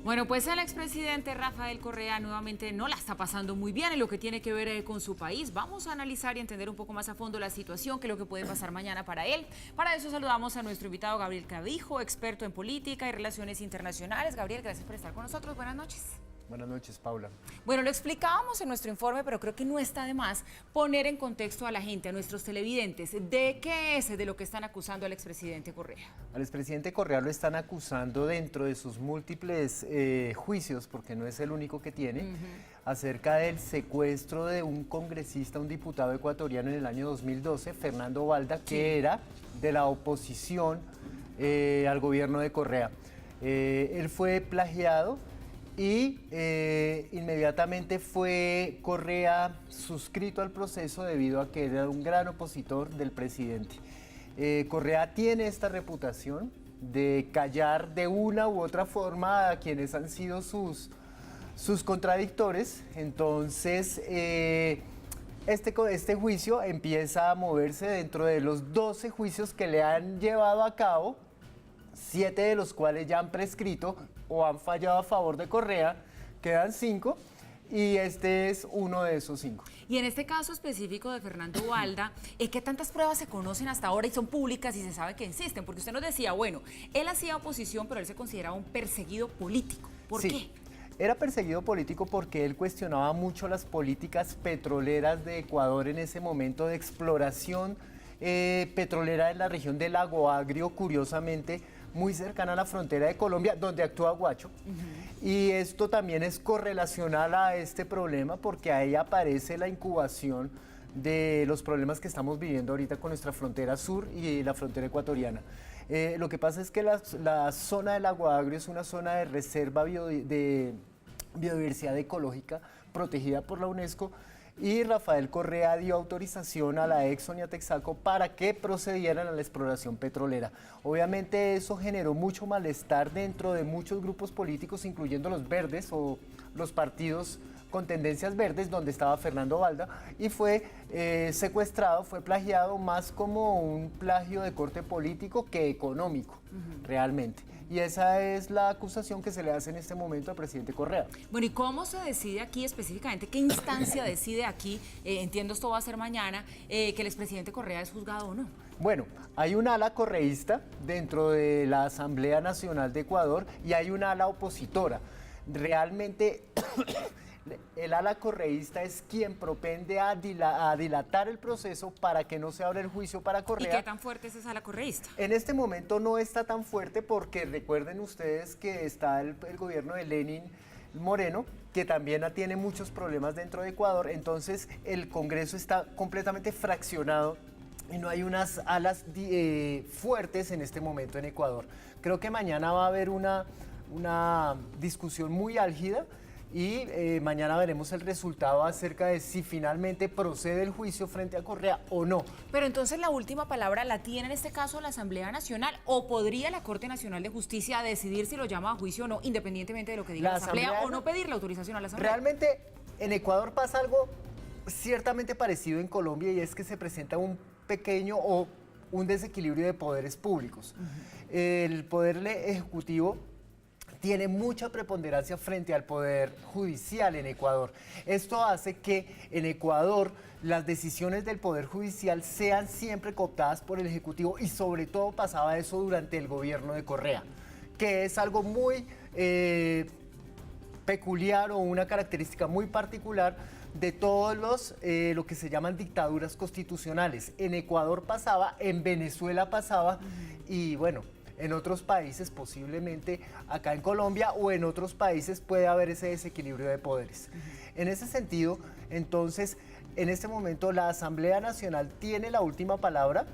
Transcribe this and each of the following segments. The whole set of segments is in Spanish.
Bueno, pues el expresidente Rafael Correa nuevamente no la está pasando muy bien en lo que tiene que ver con su país. Vamos a analizar y entender un poco más a fondo la situación, qué es lo que puede pasar mañana para él. Para eso saludamos a nuestro invitado Gabriel Clavijo, experto en política y relaciones internacionales. Gabriel, gracias por estar con nosotros. Buenas noches. Buenas noches, Paula. Bueno, lo explicábamos en nuestro informe, pero creo que no está de más poner en contexto a la gente, a nuestros televidentes, de qué es de lo que están acusando al expresidente Correa. Al expresidente Correa lo están acusando dentro de sus múltiples juicios, porque no es el único que tiene, acerca del secuestro de un congresista, un diputado ecuatoriano en el año 2012, Fernando Valda, que era de la oposición al gobierno de Correa. Él fue plagiado y inmediatamente fue Correa suscrito al proceso debido a que era un gran opositor del presidente. Correa tiene esta reputación de callar de una u otra forma a quienes han sido sus contradictores. Entonces, este juicio empieza a moverse dentro de los 12 juicios que le han llevado a cabo, 7 de los cuales ya han prescrito o han fallado a favor de Correa, quedan 5, y este es uno de esos 5. Y en este caso específico de Fernando Valda, ¿qué tantas pruebas se conocen hasta ahora y son públicas y se sabe que existen? Porque usted nos decía, bueno, él hacía oposición, pero él se consideraba un perseguido político. ¿Por qué? Era perseguido político porque él cuestionaba mucho las políticas petroleras de Ecuador en ese momento de exploración petrolera en la región del Lago Agrio, curiosamente, muy cercana a la frontera de Colombia, donde actúa Guacho. Y esto también es correlacional a este problema porque ahí aparece la incubación de los problemas que estamos viviendo ahorita con nuestra frontera sur y la frontera ecuatoriana. Lo que pasa es que la zona del Lago Agrio es una zona de reserva de biodiversidad ecológica protegida por la UNESCO, y Rafael Correa dio autorización a la Exxon y a Texaco para que procedieran a la exploración petrolera. Obviamente eso generó mucho malestar dentro de muchos grupos políticos, incluyendo los verdes o los partidos con tendencias verdes, donde estaba Fernando Valda, y fue secuestrado, fue plagiado más como un plagio de corte político que económico, realmente. Y esa es la acusación que se le hace en este momento al presidente Correa. Bueno, ¿y cómo se decide aquí específicamente? ¿Qué instancia decide aquí? Entiendo esto va a ser mañana, que el expresidente Correa es juzgado o no. Bueno, hay un ala correísta dentro de la Asamblea Nacional de Ecuador y hay un ala opositora. Realmente el ala correísta es quien propende a dilatar el proceso para que no se abra el juicio para Correa. ¿Y qué tan fuerte es esa ala correísta? En este momento no está tan fuerte porque recuerden ustedes que está el gobierno de Lenín Moreno, que también tiene muchos problemas dentro de Ecuador. Entonces el Congreso está completamente fraccionado y no hay unas alas fuertes en este momento en Ecuador. Creo que mañana va a haber una discusión muy álgida y mañana veremos el resultado acerca de si finalmente procede el juicio frente a Correa o no. Pero entonces la última palabra la tiene en este caso la Asamblea Nacional, o podría la Corte Nacional de Justicia decidir si lo llama a juicio o no, independientemente de lo que diga la Asamblea, o no pedir la autorización a la Asamblea. Realmente en Ecuador pasa algo ciertamente parecido en Colombia, y es que se presenta un pequeño o un desequilibrio de poderes públicos. El poder ejecutivo tiene mucha preponderancia frente al poder judicial en Ecuador. Esto hace que en Ecuador las decisiones del poder judicial sean siempre cooptadas por el Ejecutivo, y sobre todo pasaba eso durante el gobierno de Correa, que es algo muy peculiar o una característica muy particular de todos lo que se llaman dictaduras constitucionales. En Ecuador pasaba, en Venezuela pasaba, y bueno, en otros países, posiblemente acá en Colombia o en otros países, puede haber ese desequilibrio de poderes. En ese sentido, entonces, en este momento la Asamblea Nacional tiene la última palabra,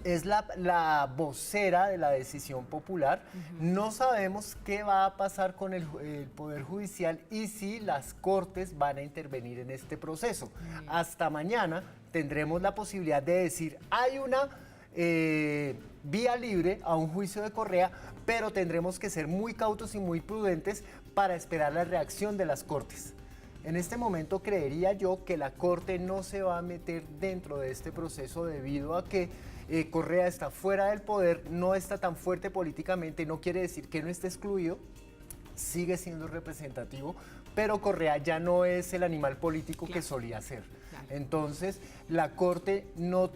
es la vocera de la decisión popular. No sabemos qué va a pasar con el Poder Judicial y si las Cortes van a intervenir en este proceso. Hasta mañana tendremos la posibilidad de decir, hay una vía libre a un juicio de Correa, pero tendremos que ser muy cautos y muy prudentes para esperar la reacción de las Cortes. En este momento creería yo que la Corte no se va a meter dentro de este proceso debido a que Correa está fuera del poder, no está tan fuerte políticamente, no quiere decir que no esté excluido, sigue siendo representativo, pero Correa ya no es el animal político que solía ser. Entonces, la Corte no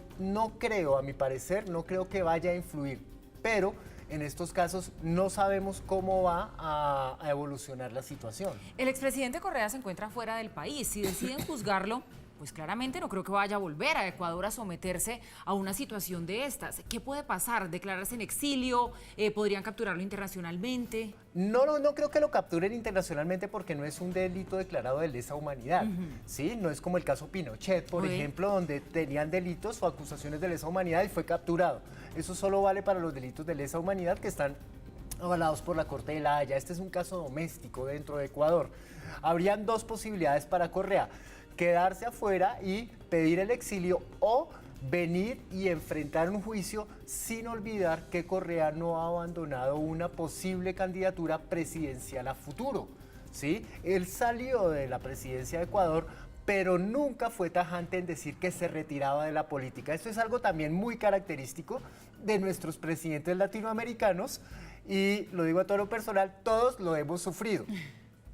creo, a mi parecer, no creo que vaya a influir, pero en estos casos no sabemos cómo va a evolucionar la situación. El expresidente Correa se encuentra fuera del país. Si deciden juzgarlo, pues claramente no creo que vaya a volver a Ecuador a someterse a una situación de estas. ¿Qué puede pasar? ¿Declararse en exilio? ¿Podrían capturarlo internacionalmente? No creo que lo capturen internacionalmente porque no es un delito declarado de lesa humanidad, ¿sí? No es como el caso Pinochet, por ejemplo, donde tenían delitos o acusaciones de lesa humanidad y fue capturado. Eso solo vale para los delitos de lesa humanidad que están avalados por la Corte de La Haya. Este es un caso doméstico dentro de Ecuador. Habrían dos posibilidades para Correa: quedarse afuera y pedir el exilio, o venir y enfrentar un juicio, sin olvidar que Correa no ha abandonado una posible candidatura presidencial a futuro, ¿sí? Él salió de la presidencia de Ecuador, pero nunca fue tajante en decir que se retiraba de la política. Esto es algo también muy característico de nuestros presidentes latinoamericanos, y lo digo a todo lo personal, todos lo hemos sufrido.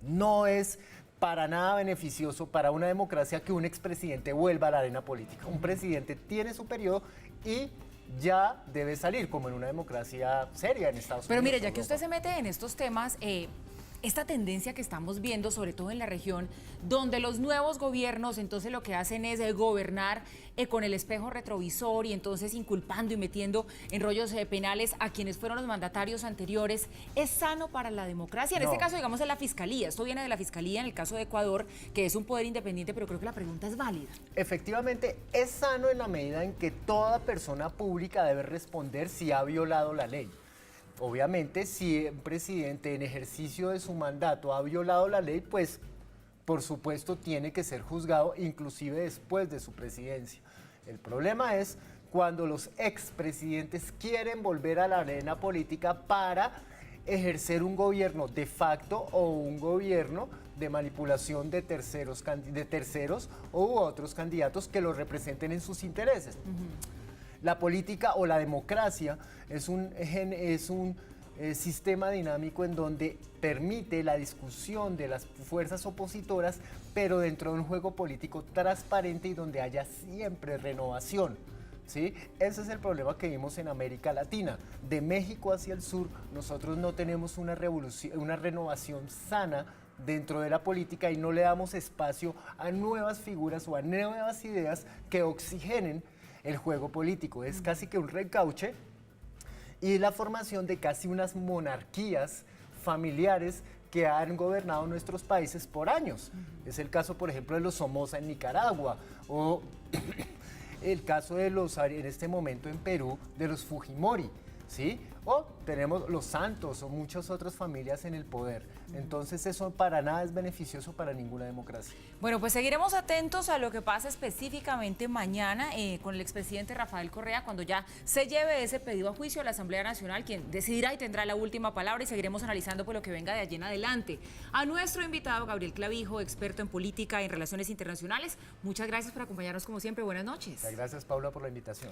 No es para nada beneficioso para una democracia que un expresidente vuelva a la arena política. Un presidente tiene su periodo y ya debe salir, como en una democracia seria en Estados Unidos. Pero mire, ya que usted se mete en estos temas, esta tendencia que estamos viendo, sobre todo en la región, donde los nuevos gobiernos entonces lo que hacen es gobernar con el espejo retrovisor y entonces inculpando y metiendo en rollos penales a quienes fueron los mandatarios anteriores, ¿es sano para la democracia? En este caso, digamos, es la Fiscalía. Esto viene de la Fiscalía en el caso de Ecuador, que es un poder independiente, pero creo que la pregunta es válida. Efectivamente, es sano en la medida en que toda persona pública debe responder si ha violado la ley. Obviamente, si un presidente en ejercicio de su mandato ha violado la ley, pues por supuesto tiene que ser juzgado, inclusive después de su presidencia. El problema es cuando los expresidentes quieren volver a la arena política para ejercer un gobierno de facto o un gobierno de manipulación de terceros u otros candidatos que los representen en sus intereses. La política o la democracia es un sistema dinámico en donde permite la discusión de las fuerzas opositoras, pero dentro de un juego político transparente y donde haya siempre renovación, ¿sí? Ese es el problema que vimos en América Latina. De México hacia el sur, nosotros no tenemos una renovación sana dentro de la política y no le damos espacio a nuevas figuras o a nuevas ideas que oxigenen el juego político. Es casi que un reencauche y la formación de casi unas monarquías familiares que han gobernado nuestros países por años. Es el caso, por ejemplo, de los Somoza en Nicaragua, o el caso de los, en este momento en Perú, de los Fujimori, ¿sí? O tenemos los Santos o muchas otras familias en el poder. Entonces eso para nada es beneficioso para ninguna democracia. Bueno, pues seguiremos atentos a lo que pasa específicamente mañana con el expresidente Rafael Correa, cuando ya se lleve ese pedido a juicio a la Asamblea Nacional, quien decidirá y tendrá la última palabra, y seguiremos analizando por lo que venga de allí en adelante. A nuestro invitado, Gabriel Clavijo, experto en política y en relaciones internacionales, muchas gracias por acompañarnos como siempre. Buenas noches. Gracias, Paula, por la invitación.